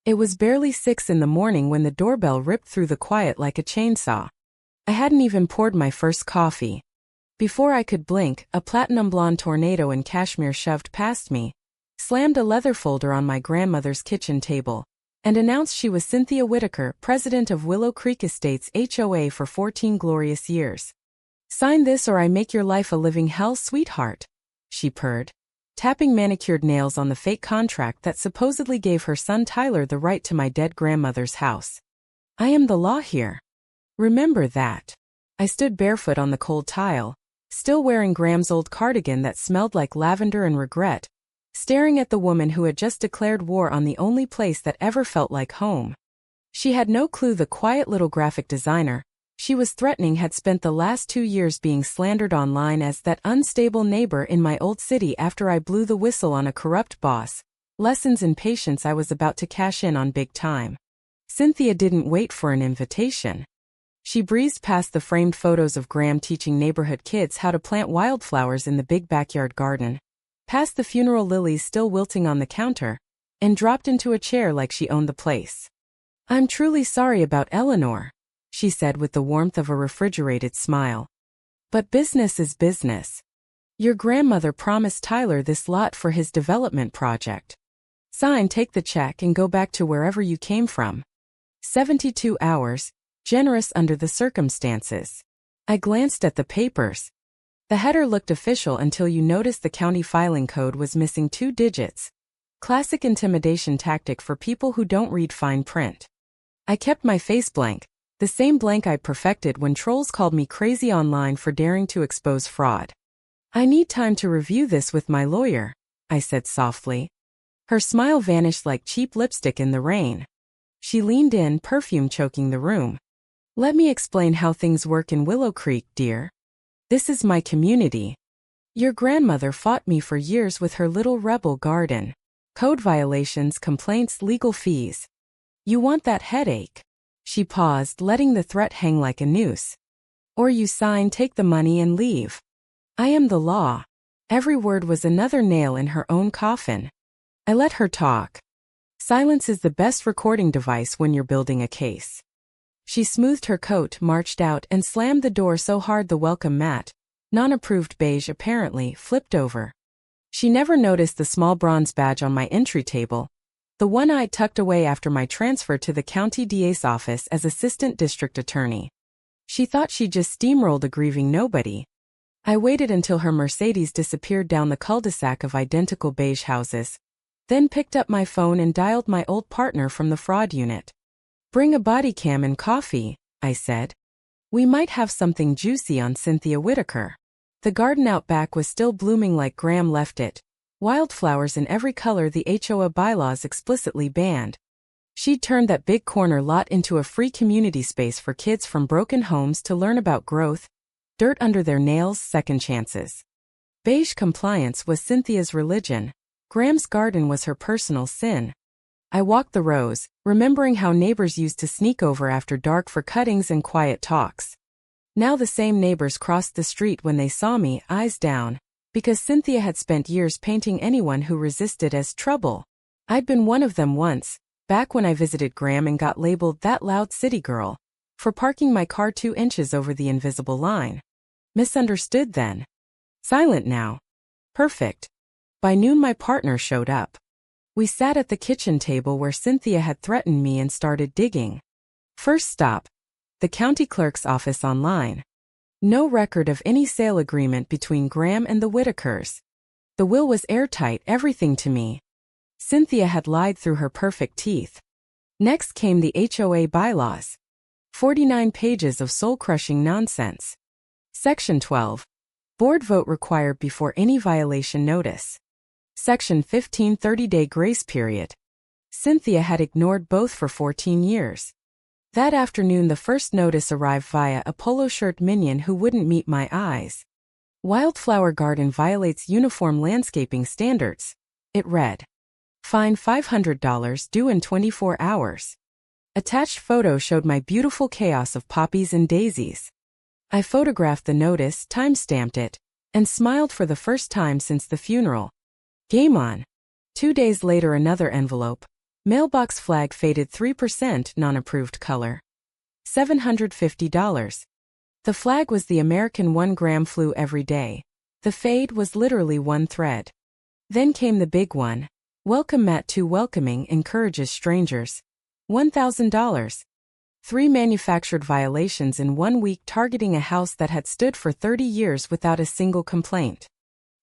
It was barely 6 in the morning when the doorbell ripped through the quiet like a chainsaw. I hadn't even poured my first coffee. Before I could blink, a platinum blonde tornado in cashmere shoved past me, slammed a leather folder on my grandmother's kitchen table, and announced she was Cynthia Whitaker, president of Willow Creek Estates HOA for 14 glorious years. "Sign this or I make your life a living hell, sweetheart," she purred, tapping manicured nails on the fake contract that supposedly gave her son Tyler the right to my dead grandmother's house. "I am the law here. Remember that." I stood barefoot on the cold tile, still wearing Graham's old cardigan that smelled like lavender and regret, staring at the woman who had just declared war on the only place that ever felt like home. She had no clue the quiet little graphic designer she was threatening had spent the last 2 years being slandered online as that unstable neighbor in my old city after I blew the whistle on a corrupt boss. Lessons in patience I was about to cash in on big time. Cynthia didn't wait for an invitation. She breezed past the framed photos of Graham teaching neighborhood kids how to plant wildflowers in the big backyard garden, past the funeral lilies still wilting on the counter, and dropped into a chair like she owned the place. "I'm truly sorry about Eleanor," she said with the warmth of a refrigerated smile. "But business is business. Your grandmother promised Tyler this lot for his development project. Sign, take the check, and go back to wherever you came from. 72 hours, generous under the circumstances." I glanced at the papers. The header looked official until you noticed the county filing code was missing 2 digits. Classic intimidation tactic for people who don't read fine print. I kept my face blank, the same blank I perfected when trolls called me crazy online for daring to expose fraud. "I need time to review this with my lawyer," I said softly. Her smile vanished like cheap lipstick in the rain. She leaned in, perfume choking the room. "Let me explain how things work in Willow Creek, dear. This is my community. Your grandmother fought me for years with her little rebel garden. Code violations, complaints, legal fees. You want that headache?" She paused, letting the threat hang like a noose. "Or you sign, take the money, and leave. I am the law." Every word was another nail in her own coffin. I let her talk. Silence is the best recording device when you're building a case. She smoothed her coat, marched out, and slammed the door so hard the welcome mat, non-approved beige apparently, flipped over. She never noticed the small bronze badge on my entry table, the one I'd tucked away after my transfer to the county DA's office as assistant district attorney. She thought she'd just steamrolled a grieving nobody. I waited until her Mercedes disappeared down the cul-de-sac of identical beige houses, then picked up my phone and dialed my old partner from the fraud unit. "Bring a body cam and coffee," I said. "We might have something juicy on Cynthia Whitaker." The garden out back was still blooming like Graham left it, wildflowers in every color the HOA bylaws explicitly banned. She'd turned that big corner lot into a free community space for kids from broken homes to learn about growth, dirt under their nails, second chances. Beige compliance was Cynthia's religion. Graham's garden was her personal sin. I walked the rows, remembering how neighbors used to sneak over after dark for cuttings and quiet talks. Now the same neighbors crossed the street when they saw me, eyes down, because Cynthia had spent years painting anyone who resisted as trouble. I'd been one of them once, back when I visited Graham and got labeled "that loud city girl" for parking my car 2 inches over the invisible line. Misunderstood then. Silent now. Perfect. By noon my partner showed up. We sat at the kitchen table where Cynthia had threatened me and started digging. First stop, the county clerk's office online. No record of any sale agreement between Graham and the Whitakers. The will was airtight, everything to me. Cynthia had lied through her perfect teeth. Next came the HOA bylaws. 49 pages of soul-crushing nonsense. Section 12. Board vote required before any violation notice. Section 15, 30-day grace period. Cynthia had ignored both for 14 years. That afternoon the first notice arrived via a polo shirt minion who wouldn't meet my eyes. Wildflower garden violates uniform landscaping standards. It read. Fine $500 due in 24 hours. Attached photo showed my beautiful chaos of poppies and daisies. I photographed the notice, time-stamped it, and smiled for the first time since the funeral. Game on. 2 days later another envelope, Mailbox flag faded 3% non-approved color. $750. The flag was the American 1 gram flew every day. The fade was literally one thread. Then came the big one. Welcome mat too welcoming encourages strangers. $1,000. 3 manufactured violations in 1 week targeting a house that had stood for 30 years without a single complaint.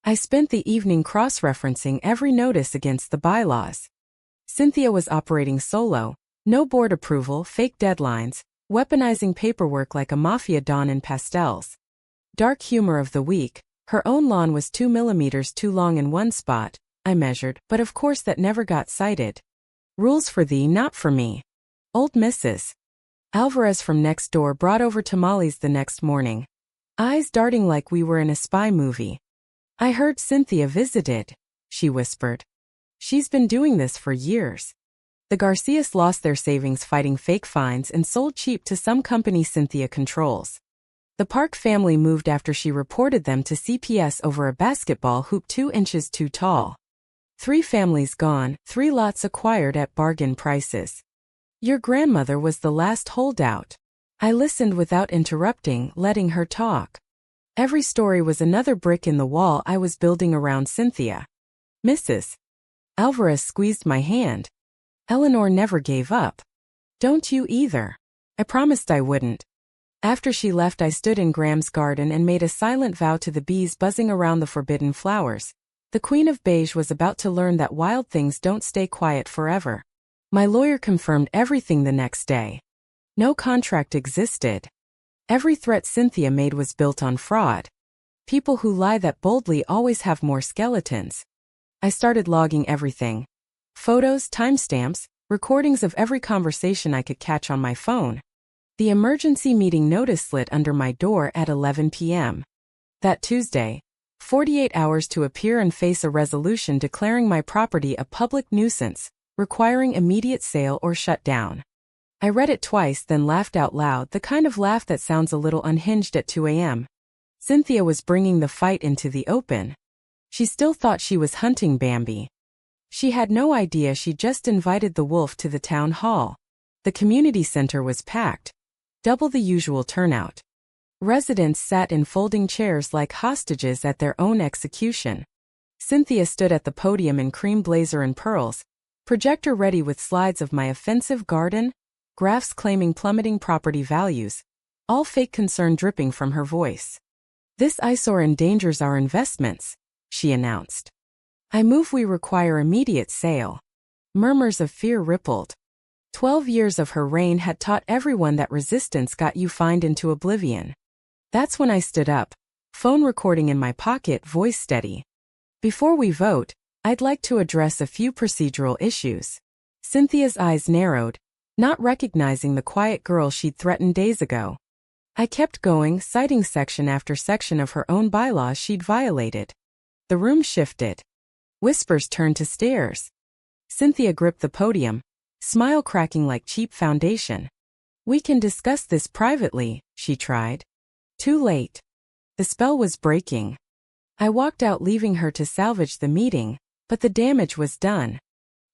I spent the evening cross-referencing every notice against the bylaws. Cynthia was operating solo, no board approval, fake deadlines, weaponizing paperwork like a mafia don in pastels. Dark humor of the week, her own lawn was 2 millimeters too long in one spot, I measured, but of course that never got cited. Rules for thee, not for me. Old Mrs. Alvarez from next door brought over tamales the next morning. Eyes darting like we were in a spy movie. I heard Cynthia visited, she whispered. She's been doing this for years. The Garcias lost their savings fighting fake fines and sold cheap to some company Cynthia controls. The Park family moved after she reported them to CPS over a basketball hoop 2 inches too tall. 3 families gone, 3 lots acquired at bargain prices. Your grandmother was the last holdout. I listened without interrupting, letting her talk. Every story was another brick in the wall I was building around Cynthia. Mrs. Alvarez squeezed my hand. Eleanor never gave up. Don't you either. I promised I wouldn't. After she left, I stood in Graham's garden and made a silent vow to the bees buzzing around the forbidden flowers. The Queen of Beige was about to learn that wild things don't stay quiet forever. My lawyer confirmed everything the next day. No contract existed. Every threat Cynthia made was built on fraud. People who lie that boldly always have more skeletons. I started logging everything. Photos, timestamps, recordings of every conversation I could catch on my phone. The emergency meeting notice slid under my door at 11 p.m. That Tuesday, 48 hours to appear and face a resolution declaring my property a public nuisance, requiring immediate sale or shut down. I read it twice, then laughed out loud, the kind of laugh that sounds a little unhinged at 2 a.m. Cynthia was bringing the fight into the open. She still thought she was hunting Bambi. She had no idea she just invited the wolf to the town hall. The community center was packed. Double the usual turnout. Residents sat in folding chairs like hostages at their own execution. Cynthia stood at the podium in cream blazer and pearls, projector ready with slides of my offensive garden, graphs claiming plummeting property values, all fake concern dripping from her voice. This eyesore endangers our investments, she announced. I move we require immediate sale. Murmurs of fear rippled. 12 years of her reign had taught everyone that resistance got you fined into oblivion. That's when I stood up, phone recording in my pocket, voice steady. Before we vote, I'd like to address a few procedural issues. Cynthia's eyes narrowed, not recognizing the quiet girl she'd threatened days ago. I kept going, citing section after section of her own bylaws she'd violated. The room shifted. Whispers turned to stares. Cynthia gripped the podium, smile cracking like cheap foundation. We can discuss this privately, she tried. Too late. The spell was breaking. I walked out, leaving her to salvage the meeting, but the damage was done.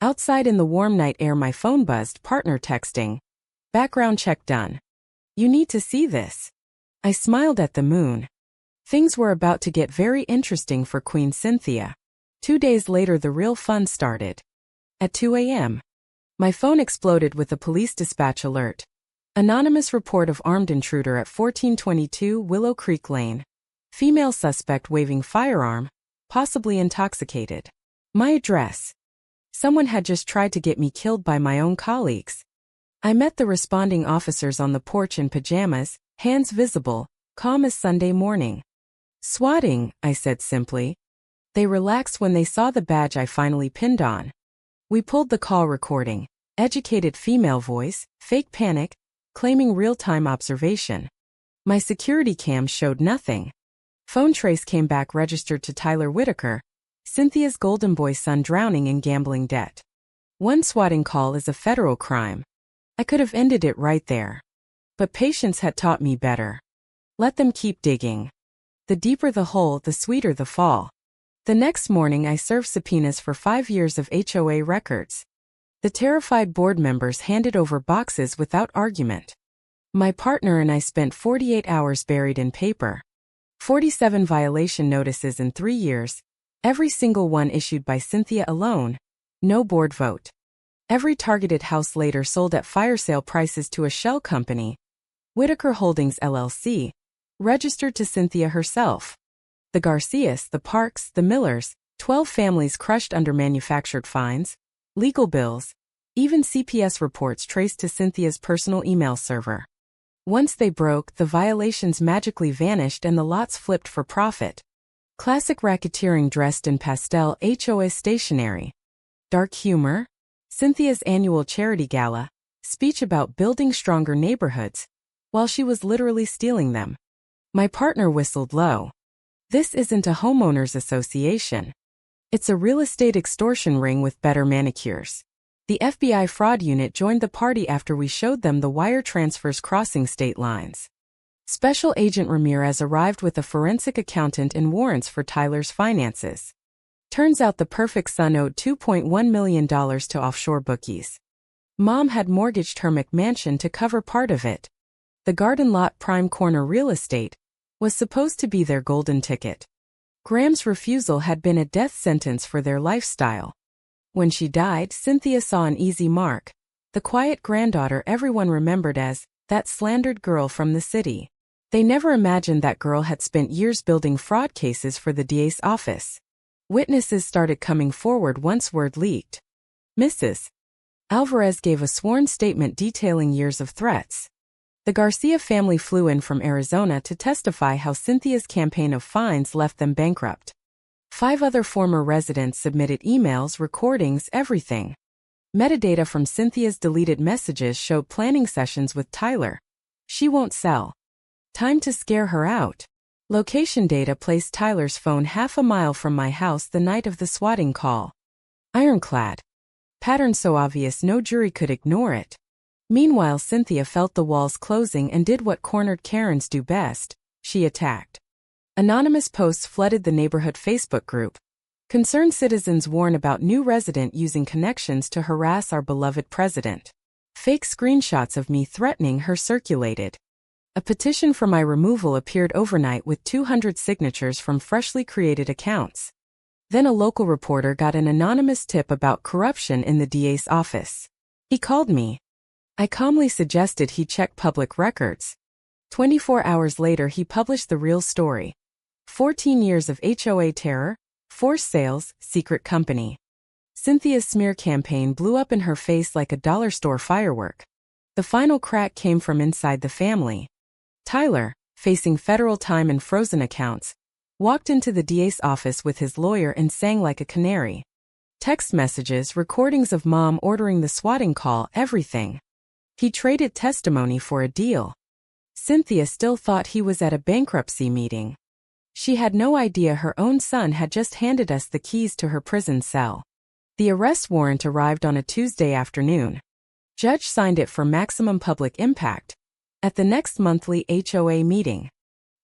Outside in the warm night air, my phone buzzed, partner texting. Background check done. You need to see this. I smiled at the moon. Things were about to get very interesting for Queen Cynthia. 2 days later, the real fun started. At 2 a.m., my phone exploded with a police dispatch alert. Anonymous report of armed intruder at 1422 Willow Creek Lane. Female suspect waving firearm, possibly intoxicated. My address. Someone had just tried to get me killed by my own colleagues. I met the responding officers on the porch in pajamas, hands visible, calm as Sunday morning. Swatting, I said simply. They relaxed when they saw the badge I finally pinned on. We pulled the call recording. Educated female voice, fake panic, claiming real-time observation. My security cam showed nothing. Phone trace came back registered to Tyler Whitaker, Cynthia's golden boy son drowning in gambling debt. One swatting call is a federal crime. I could have ended it right there. But patience had taught me better. Let them keep digging. The deeper the hole, the sweeter the fall. The next morning I served subpoenas for 5 years of HOA records. The terrified board members handed over boxes without argument. My partner and I spent 48 hours buried in paper. 47 violation notices in 3 years, every single one issued by Cynthia alone, no board vote. Every targeted house later sold at fire sale prices to a shell company, Whitaker Holdings LLC, registered to Cynthia herself. The Garcias, the Parks, the Millers, 12 families crushed under manufactured fines, legal bills, even CPS reports traced to Cynthia's personal email server. Once they broke, the violations magically vanished and the lots flipped for profit. Classic racketeering dressed in pastel HOA stationery. Dark humor? Cynthia's annual charity gala, speech about building stronger neighborhoods, while she was literally stealing them. My partner whistled low. This isn't a homeowners association. It's a real estate extortion ring with better manicures. The FBI fraud unit joined the party after we showed them the wire transfers crossing state lines. Special Agent Ramirez arrived with a forensic accountant and warrants for Tyler's finances. Turns out the perfect son owed $2.1 million to offshore bookies. Mom had mortgaged her McMansion to cover part of it. The garden lot prime corner real estate was supposed to be their golden ticket. Graham's refusal had been a death sentence for their lifestyle. When she died, Cynthia saw an easy mark, the quiet granddaughter everyone remembered as that slandered girl from the city. They never imagined that girl had spent years building fraud cases for the DA's office. Witnesses started coming forward once word leaked. Mrs. Alvarez gave a sworn statement detailing years of threats. The Garcia family flew in from Arizona to testify how Cynthia's campaign of fines left them bankrupt. 5 other former residents submitted emails, recordings, everything. Metadata from Cynthia's deleted messages showed planning sessions with Tyler. She won't sell. Time to scare her out. Location data placed Tyler's phone half a mile from my house the night of the swatting call. Ironclad. Pattern so obvious no jury could ignore it. Meanwhile, Cynthia felt the walls closing and did what cornered Karens do best. She attacked. Anonymous posts flooded the neighborhood Facebook group. Concerned citizens warn about new resident using connections to harass our beloved president. Fake screenshots of me threatening her circulated. A petition for my removal appeared overnight with 200 signatures from freshly created accounts. Then a local reporter got an anonymous tip about corruption in the DA's office. He called me. I calmly suggested he check public records. 24 hours later he published the real story. 14 years of HOA terror, forced sales, secret company. Cynthia's smear campaign blew up in her face like a dollar store firework. The final crack came from inside the family. Tyler, facing federal time and frozen accounts, walked into the DA's office with his lawyer and sang like a canary. Text messages, recordings of Mom ordering the swatting call, everything. He traded testimony for a deal. Cynthia still thought he was at a bankruptcy meeting. She had no idea her own son had just handed us the keys to her prison cell. The arrest warrant arrived on a Tuesday afternoon. Judge signed it for maximum public impact. At the next monthly HOA meeting,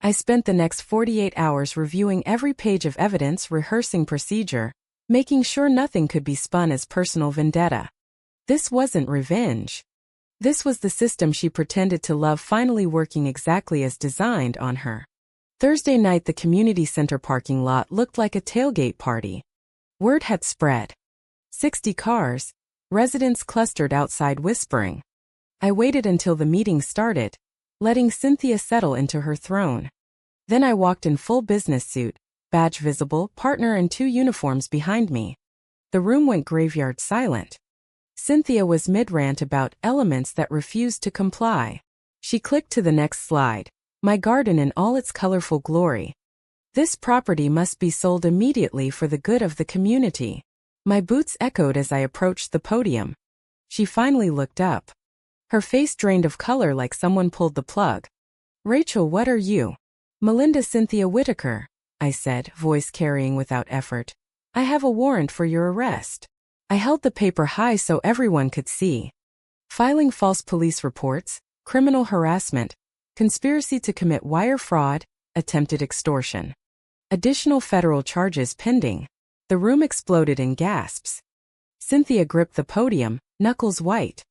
I spent the next 48 hours reviewing every page of evidence, rehearsing procedure, making sure nothing could be spun as personal vendetta. This wasn't revenge. This was the system she pretended to love finally working exactly as designed on her. Thursday night the community center parking lot looked like a tailgate party. Word had spread. 60 cars, residents clustered outside whispering. I waited until the meeting started, letting Cynthia settle into her throne. Then I walked in full business suit, badge visible, partner and 2 uniforms behind me. The room went graveyard silent. Cynthia was mid-rant about elements that refused to comply. She clicked to the next slide. My garden in all its colorful glory. This property must be sold immediately for the good of the community. My boots echoed as I approached the podium. She finally looked up. Her face drained of color like someone pulled the plug. Rachel, what are you? Melinda Cynthia Whitaker, I said, voice carrying without effort. I have a warrant for your arrest. I held the paper high so everyone could see. Filing false police reports, criminal harassment, conspiracy to commit wire fraud, attempted extortion. Additional federal charges pending. The room exploded in gasps. Cynthia gripped the podium, knuckles white.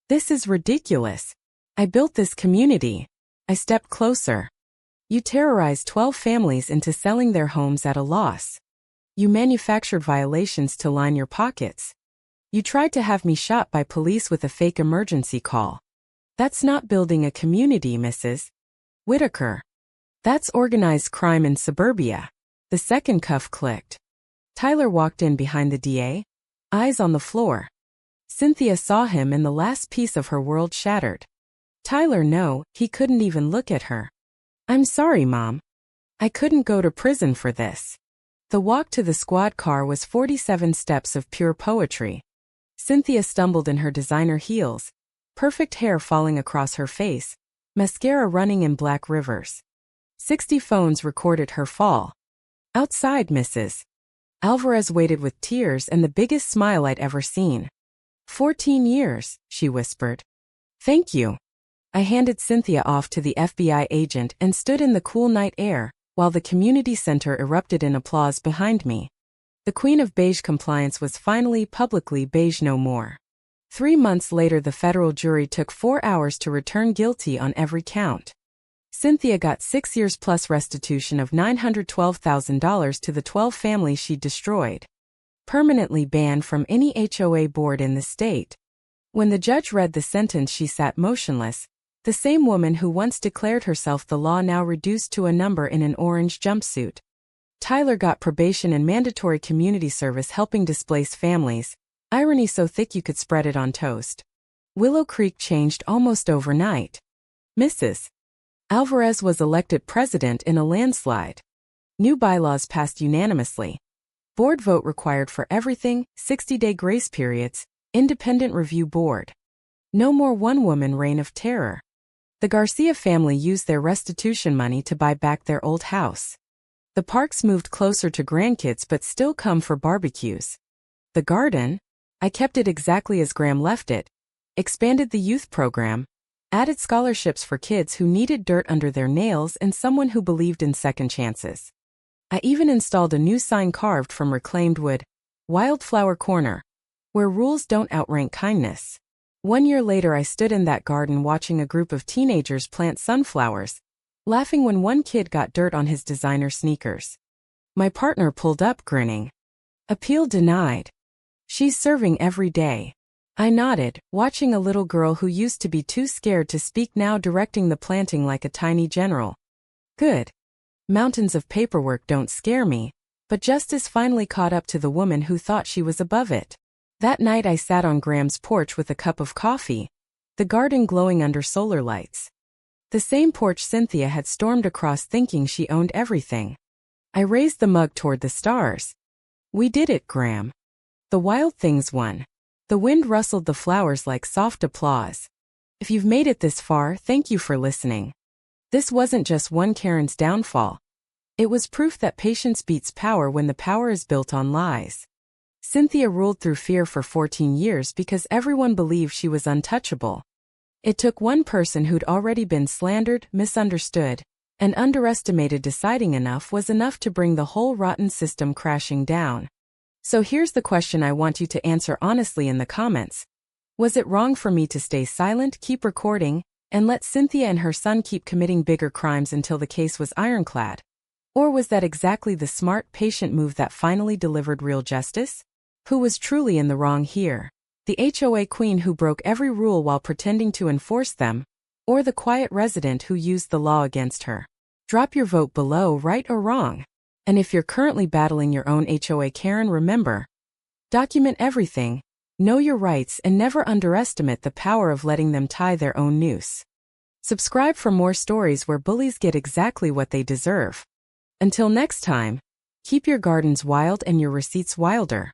This is ridiculous. I built this community. I stepped closer. You terrorized 12 families into selling their homes at a loss. You manufactured violations to line your pockets. You tried to have me shot by police with a fake emergency call. That's not building a community, Mrs. Whitaker. That's organized crime in suburbia. The second cuff clicked. Tyler walked in behind the DA, eyes on the floor. Cynthia saw him and the last piece of her world shattered. Tyler, no, he couldn't even look at her. I'm sorry, Mom. I couldn't go to prison for this. The walk to the squad car was 47 steps of pure poetry. Cynthia stumbled in her designer heels, perfect hair falling across her face, mascara running in black rivers. 60 phones recorded her fall. Outside, Mrs. Alvarez waited with tears and the biggest smile I'd ever seen. 14 years, she whispered. Thank you. I handed Cynthia off to the FBI agent and stood in the cool night air, while the community center erupted in applause behind me. The queen of beige compliance was finally publicly beige no more. 3 months later, the federal jury took 4 hours to return guilty on every count. Cynthia got 6 years plus restitution of $912,000 to the 12 families she destroyed. Permanently banned from any HOA board in the state. When the judge read the sentence, she sat motionless. The same woman who once declared herself the law now reduced to a number in an orange jumpsuit. Tyler got probation and mandatory community service helping displaced families. Irony so thick you could spread it on toast. Willow Creek changed almost overnight. Mrs. Alvarez was elected president in a landslide. New bylaws passed unanimously. Board vote required for everything, 60-day grace periods, independent review board. No more one-woman reign of terror. The Garcia family used their restitution money to buy back their old house. The parks moved closer to grandkids but still come for barbecues. The garden? I kept it exactly as Graham left it. Expanded the youth program. Added scholarships for kids who needed dirt under their nails and someone who believed in second chances. I even installed a new sign carved from reclaimed wood, Wildflower Corner, where rules don't outrank kindness. 1 year later, I stood in that garden watching a group of teenagers plant sunflowers, laughing when one kid got dirt on his designer sneakers. My partner pulled up grinning. Appeal denied. She's serving every day. I nodded, watching a little girl who used to be too scared to speak now directing the planting like a tiny general. Good. Mountains of paperwork don't scare me, but justice finally caught up to the woman who thought she was above it. That night I sat on Graham's porch with a cup of coffee, the garden glowing under solar lights. The same porch Cynthia had stormed across thinking she owned everything. I raised the mug toward the stars. We did it, Graham. The wild things won. The wind rustled the flowers like soft applause. If you've made it this far, thank you for listening. This wasn't just one Karen's downfall. It was proof that patience beats power when the power is built on lies. Cynthia ruled through fear for 14 years because everyone believed she was untouchable. It took one person who'd already been slandered, misunderstood, and underestimated. Deciding enough was enough to bring the whole rotten system crashing down. So here's the question I want you to answer honestly in the comments. Was it wrong for me to stay silent, keep recording, and let Cynthia and her son keep committing bigger crimes until the case was ironclad? Or was that exactly the smart, patient move that finally delivered real justice? Who was truly in the wrong here? The HOA queen who broke every rule while pretending to enforce them, or the quiet resident who used the law against her? Drop your vote below, right or wrong. And if you're currently battling your own HOA Karen, remember, document everything, know your rights, and never underestimate the power of letting them tie their own noose. Subscribe for more stories where bullies get exactly what they deserve. Until next time, keep your gardens wild and your receipts wilder.